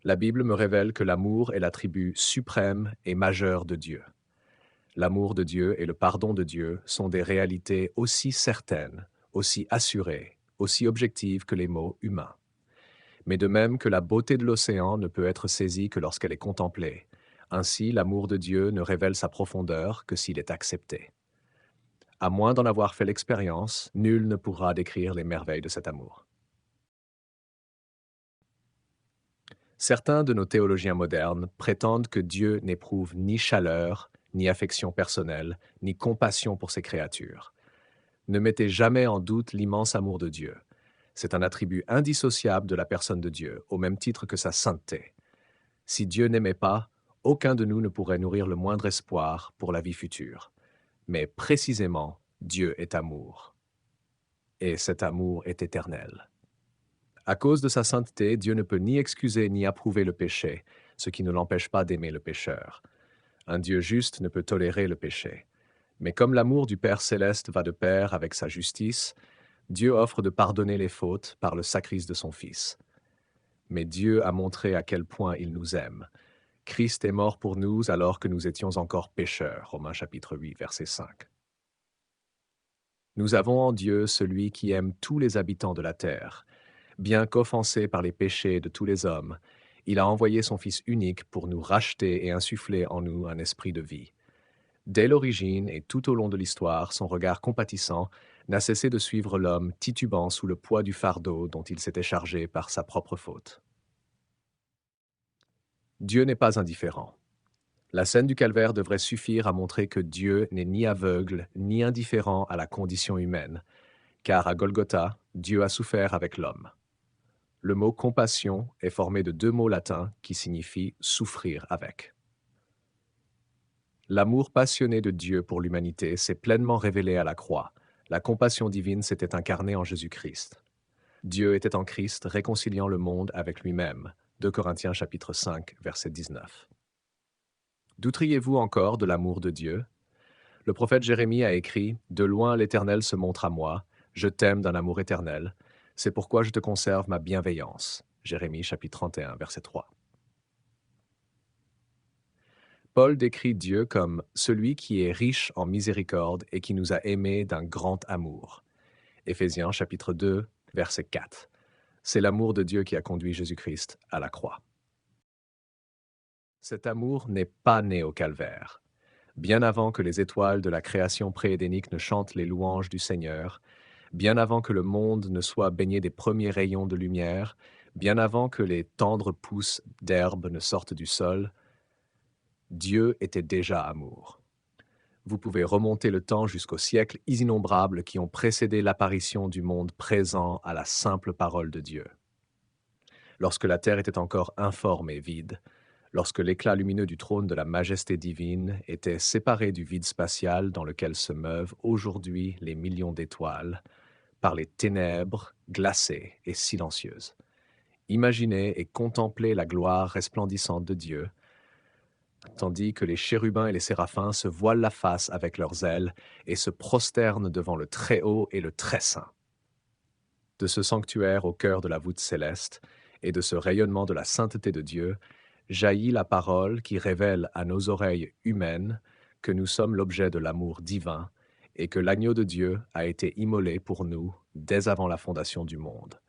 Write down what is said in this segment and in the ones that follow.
La Bible me révèle que l'amour est l'attribut suprême et majeur de Dieu. L'amour de Dieu et le pardon de Dieu sont des réalités aussi certaines, aussi assurées, aussi objectives que les mots humains. Mais de même que la beauté de l'océan ne peut être saisie que lorsqu'elle est contemplée, ainsi l'amour de Dieu ne révèle sa profondeur que s'il est accepté. À moins d'en avoir fait l'expérience, nul ne pourra décrire les merveilles de cet amour. Certains de nos théologiens modernes prétendent que Dieu n'éprouve ni chaleur, ni affection personnelle, ni compassion pour ses créatures. Ne mettez jamais en doute l'immense amour de Dieu. C'est un attribut indissociable de la personne de Dieu, au même titre que sa sainteté. Si Dieu n'aimait pas, aucun de nous ne pourrait nourrir le moindre espoir pour la vie future. Mais précisément, Dieu est amour. Et cet amour est éternel. À cause de sa sainteté, Dieu ne peut ni excuser ni approuver le péché, ce qui ne l'empêche pas d'aimer le pécheur. Un Dieu juste ne peut tolérer le péché. Mais comme l'amour du Père céleste va de pair avec sa justice, Dieu offre de pardonner les fautes par le sacrifice de son Fils. Mais Dieu a montré à quel point il nous aime. Christ est mort pour nous alors que nous étions encore pécheurs. Romains chapitre 8, verset 5. Nous avons en Dieu celui qui aime tous les habitants de la terre. Bien qu'offensé par les péchés de tous les hommes, il a envoyé son Fils unique pour nous racheter et insuffler en nous un esprit de vie. Dès l'origine et tout au long de l'histoire, son regard compatissant n'a cessé de suivre l'homme titubant sous le poids du fardeau dont il s'était chargé par sa propre faute. Dieu n'est pas indifférent. La scène du calvaire devrait suffire à montrer que Dieu n'est ni aveugle ni indifférent à la condition humaine, car à Golgotha, Dieu a souffert avec l'homme. Le mot compassion est formé de deux mots latins qui signifient souffrir avec. L'amour passionné de Dieu pour l'humanité s'est pleinement révélé à la croix. La compassion divine s'était incarnée en Jésus-Christ. Dieu était en Christ réconciliant le monde avec lui-même. 2 Corinthiens chapitre 5, verset 19. Douteriez-vous encore de l'amour de Dieu? Le prophète Jérémie a écrit « De loin l'Éternel se montre à moi, je t'aime d'un amour éternel, c'est pourquoi je te conserve ma bienveillance. » Jérémie chapitre 31, verset 3. Paul décrit Dieu comme celui qui est riche en miséricorde et qui nous a aimés d'un grand amour. Éphésiens chapitre 2, verset 4. C'est l'amour de Dieu qui a conduit Jésus-Christ à la croix. Cet amour n'est pas né au calvaire. Bien avant que les étoiles de la création préédénique ne chantent les louanges du Seigneur, bien avant que le monde ne soit baigné des premiers rayons de lumière, bien avant que les tendres pousses d'herbe ne sortent du sol, Dieu était déjà amour. Vous pouvez remonter le temps jusqu'aux siècles innombrables qui ont précédé l'apparition du monde présent à la simple parole de Dieu. Lorsque la terre était encore informe et vide, lorsque l'éclat lumineux du trône de la majesté divine était séparé du vide spatial dans lequel se meuvent aujourd'hui les millions d'étoiles, par les ténèbres glacées et silencieuses. Imaginez et contemplez la gloire resplendissante de Dieu, tandis que les chérubins et les séraphins se voilent la face avec leurs ailes et se prosternent devant le Très-Haut et le Très-Saint. De ce sanctuaire au cœur de la voûte céleste et de ce rayonnement de la sainteté de Dieu, jaillit la parole qui révèle à nos oreilles humaines que nous sommes l'objet de l'amour divin et que l'agneau de Dieu a été immolé pour nous dès avant la fondation du monde.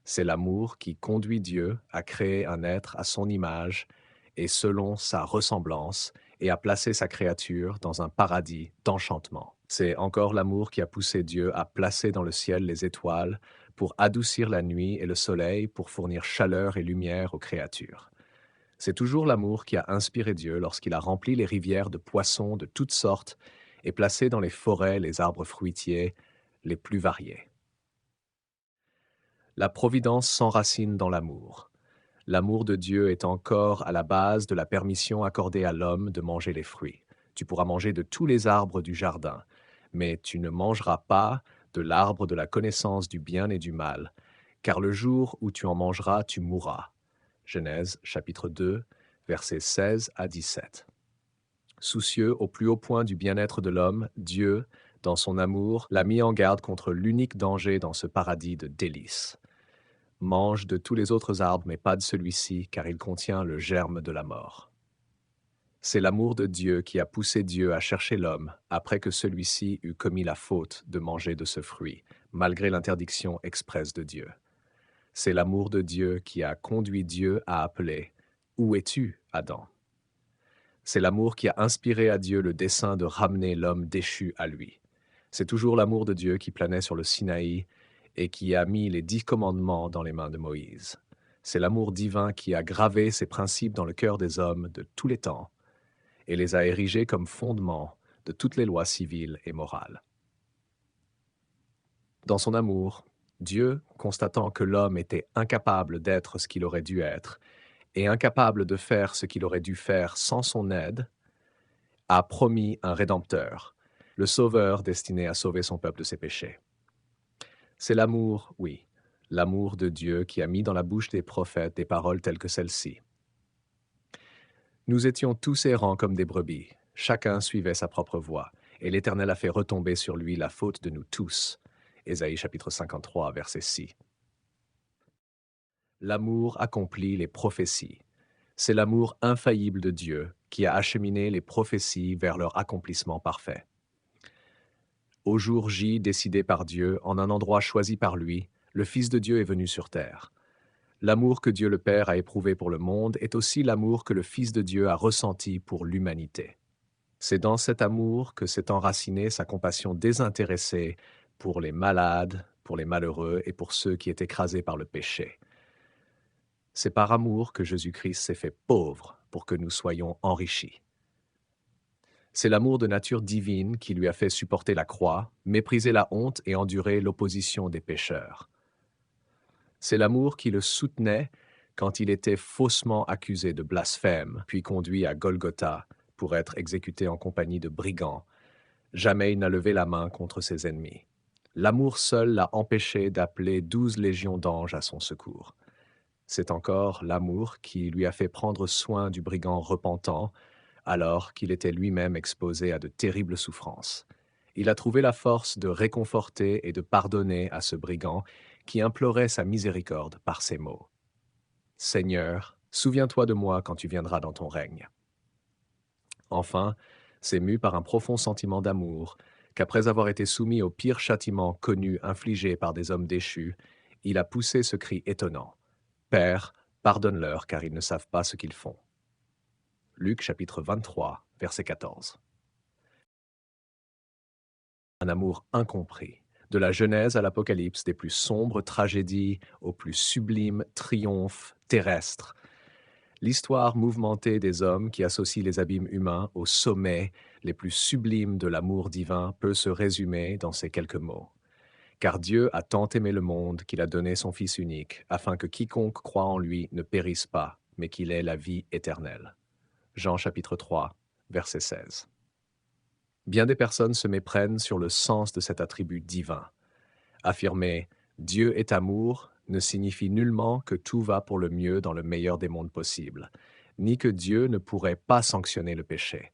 C'est l'amour qui conduit Dieu à créer un être à son image et selon sa ressemblance et à placer sa créature dans un paradis d'enchantement. C'est encore l'amour qui a poussé Dieu à placer dans le ciel les étoiles pour adoucir la nuit et le soleil pour fournir chaleur et lumière aux créatures. C'est toujours l'amour qui a inspiré Dieu lorsqu'il a rempli les rivières de poissons de toutes sortes et placé dans les forêts les arbres fruitiers les plus variés. La providence s'enracine dans l'amour. L'amour de Dieu est encore à la base de la permission accordée à l'homme de manger les fruits. Tu pourras manger de tous les arbres du jardin, mais tu ne mangeras pas de l'arbre de la connaissance du bien et du mal, car le jour où tu en mangeras, tu mourras. Genèse chapitre 2, versets 16 à 17. Soucieux au plus haut point du bien-être de l'homme, Dieu, dans son amour, l'a mis en garde contre l'unique danger dans ce paradis de délices. Mange de tous les autres arbres, mais pas de celui-ci, car il contient le germe de la mort. C'est l'amour de Dieu qui a poussé Dieu à chercher l'homme après que celui-ci eut commis la faute de manger de ce fruit, malgré l'interdiction expresse de Dieu. C'est l'amour de Dieu qui a conduit Dieu à appeler « Où es-tu, Adam ?» C'est l'amour qui a inspiré à Dieu le dessein de ramener l'homme déchu à lui. C'est toujours l'amour de Dieu qui planait sur le Sinaï et qui a mis les 10 commandements dans les mains de Moïse. C'est l'amour divin qui a gravé ces principes dans le cœur des hommes de tous les temps et les a érigés comme fondement de toutes les lois civiles et morales. Dans son amour, Dieu, constatant que l'homme était incapable d'être ce qu'il aurait dû être et incapable de faire ce qu'il aurait dû faire sans son aide, a promis un Rédempteur, le Sauveur destiné à sauver son peuple de ses péchés. C'est l'amour, oui, l'amour de Dieu qui a mis dans la bouche des prophètes des paroles telles que celles-ci. Nous étions tous errants comme des brebis, chacun suivait sa propre voie, et l'Éternel a fait retomber sur lui la faute de nous tous. Ésaïe chapitre 53, verset 6. L'amour accomplit les prophéties. C'est l'amour infaillible de Dieu qui a acheminé les prophéties vers leur accomplissement parfait. Au jour J décidé par Dieu, en un endroit choisi par lui, le Fils de Dieu est venu sur terre. L'amour que Dieu le Père a éprouvé pour le monde est aussi l'amour que le Fils de Dieu a ressenti pour l'humanité. C'est dans cet amour que s'est enracinée sa compassion désintéressée pour les malades, pour les malheureux et pour ceux qui étaient écrasés par le péché. C'est par amour que Jésus-Christ s'est fait pauvre pour que nous soyons enrichis. C'est l'amour de nature divine qui lui a fait supporter la croix, mépriser la honte et endurer l'opposition des pécheurs. C'est l'amour qui le soutenait quand il était faussement accusé de blasphème, puis conduit à Golgotha pour être exécuté en compagnie de brigands. Jamais il n'a levé la main contre ses ennemis. L'amour seul l'a empêché d'appeler 12 légions d'anges à son secours. C'est encore l'amour qui lui a fait prendre soin du brigand repentant, alors qu'il était lui-même exposé à de terribles souffrances. Il a trouvé la force de réconforter et de pardonner à ce brigand qui implorait sa miséricorde par ces mots. « Seigneur, souviens-toi de moi quand tu viendras dans ton règne. » Enfin, c'est mu par un profond sentiment d'amour qu'après avoir été soumis au pire châtiment connu infligé par des hommes déchus, il a poussé ce cri étonnant. « Père, pardonne-leur car ils ne savent pas ce qu'ils font. » Luc chapitre 23, verset 14. Un amour incompris. De la Genèse à l'Apocalypse, des plus sombres tragédies aux plus sublimes triomphes terrestres. L'histoire mouvementée des hommes qui associent les abîmes humains aux sommets les plus sublimes de l'amour divin peut se résumer dans ces quelques mots. Car Dieu a tant aimé le monde qu'il a donné son Fils unique, afin que quiconque croit en lui ne périsse pas, mais qu'il ait la vie éternelle. Jean chapitre 3, verset 16. Bien des personnes se méprennent sur le sens de cet attribut divin. Affirmer « Dieu est amour » ne signifie nullement que tout va pour le mieux dans le meilleur des mondes possibles, ni que Dieu ne pourrait pas sanctionner le péché.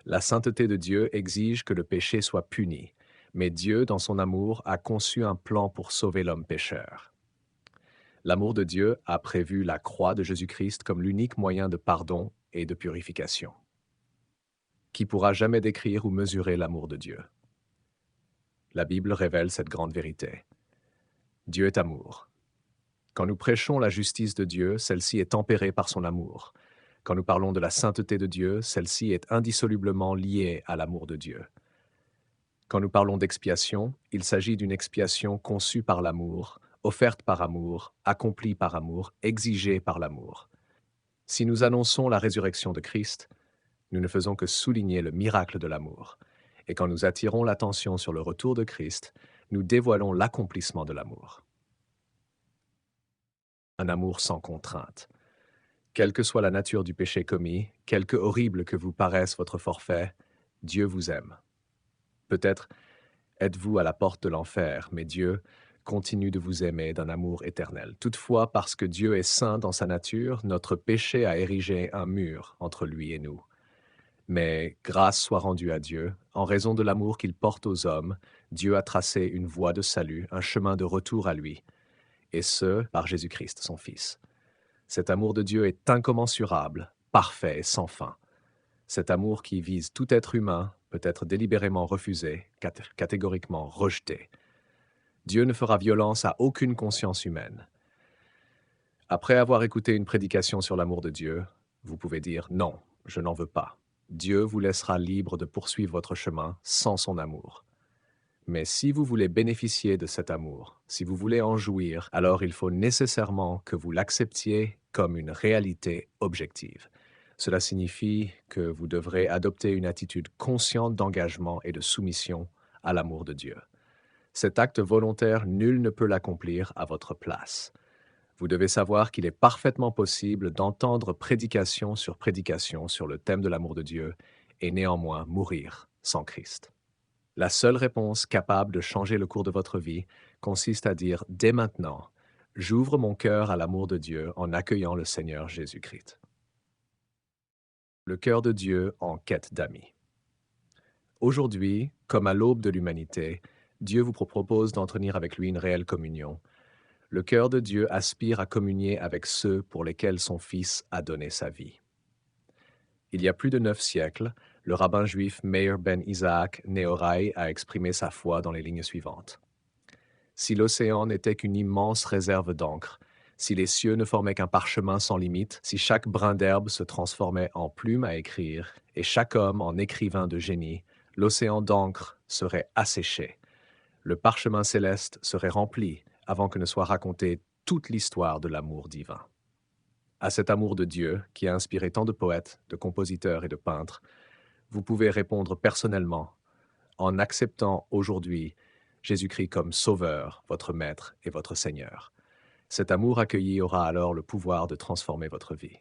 La sainteté de Dieu exige que le péché soit puni, mais Dieu, dans son amour, a conçu un plan pour sauver l'homme pécheur. L'amour de Dieu a prévu la croix de Jésus-Christ comme l'unique moyen de pardon et de purification. Qui pourra jamais décrire ou mesurer l'amour de Dieu? La Bible révèle cette grande vérité. Dieu est amour. Quand nous prêchons la justice de Dieu, celle-ci est tempérée par son amour. Quand nous parlons de la sainteté de Dieu, celle-ci est indissolublement liée à l'amour de Dieu. Quand nous parlons d'expiation, il s'agit d'une expiation conçue par l'amour, offerte par amour, accomplie par amour, exigée par l'amour. Si nous annonçons la résurrection de Christ, nous ne faisons que souligner le miracle de l'amour. Et quand nous attirons l'attention sur le retour de Christ, nous dévoilons l'accomplissement de l'amour. Un amour sans contrainte. Quelle que soit la nature du péché commis, quelque horrible que vous paraisse votre forfait, Dieu vous aime. Peut-être êtes-vous à la porte de l'enfer, mais Dieu continue de vous aimer d'un amour éternel. Toutefois, parce que Dieu est saint dans sa nature, notre péché a érigé un mur entre lui et nous. Mais grâce soit rendue à Dieu, en raison de l'amour qu'il porte aux hommes, Dieu a tracé une voie de salut, un chemin de retour à lui. et ce, par Jésus-Christ, son Fils. Cet amour de Dieu est incommensurable, parfait et sans fin. Cet amour qui vise tout être humain peut être délibérément refusé, catégoriquement rejeté. Dieu ne fera violence à aucune conscience humaine. Après avoir écouté une prédication sur l'amour de Dieu, vous pouvez dire « Non, je n'en veux pas ». Dieu vous laissera libre de poursuivre votre chemin sans son amour. Mais si vous voulez bénéficier de cet amour, si vous voulez en jouir, alors il faut nécessairement que vous l'acceptiez comme une réalité objective. Cela signifie que vous devrez adopter une attitude consciente d'engagement et de soumission à l'amour de Dieu. Cet acte volontaire, nul ne peut l'accomplir à votre place. Vous devez savoir qu'il est parfaitement possible d'entendre prédication sur le thème de l'amour de Dieu et néanmoins mourir sans Christ. La seule réponse capable de changer le cours de votre vie consiste à dire dès maintenant, j'ouvre mon cœur à l'amour de Dieu en accueillant le Seigneur Jésus-Christ. Le cœur de Dieu en quête d'amis. Aujourd'hui, comme à l'aube de l'humanité, Dieu vous propose d'entretenir avec lui une réelle communion. Le cœur de Dieu aspire à communier avec ceux pour lesquels son Fils a donné sa vie. Il y a plus de 9 siècles, le rabbin juif Meir ben Isaac Nehorai a exprimé sa foi dans les lignes suivantes. Si l'océan n'était qu'une immense réserve d'encre, si les cieux ne formaient qu'un parchemin sans limite, si chaque brin d'herbe se transformait en plume à écrire, et chaque homme en écrivain de génie, l'océan d'encre serait asséché. Le parchemin céleste serait rempli avant que ne soit racontée toute l'histoire de l'amour divin. À cet amour de Dieu, qui a inspiré tant de poètes, de compositeurs et de peintres, vous pouvez répondre personnellement en acceptant aujourd'hui Jésus-Christ comme Sauveur, votre Maître et votre Seigneur. Cet amour accueilli aura alors le pouvoir de transformer votre vie.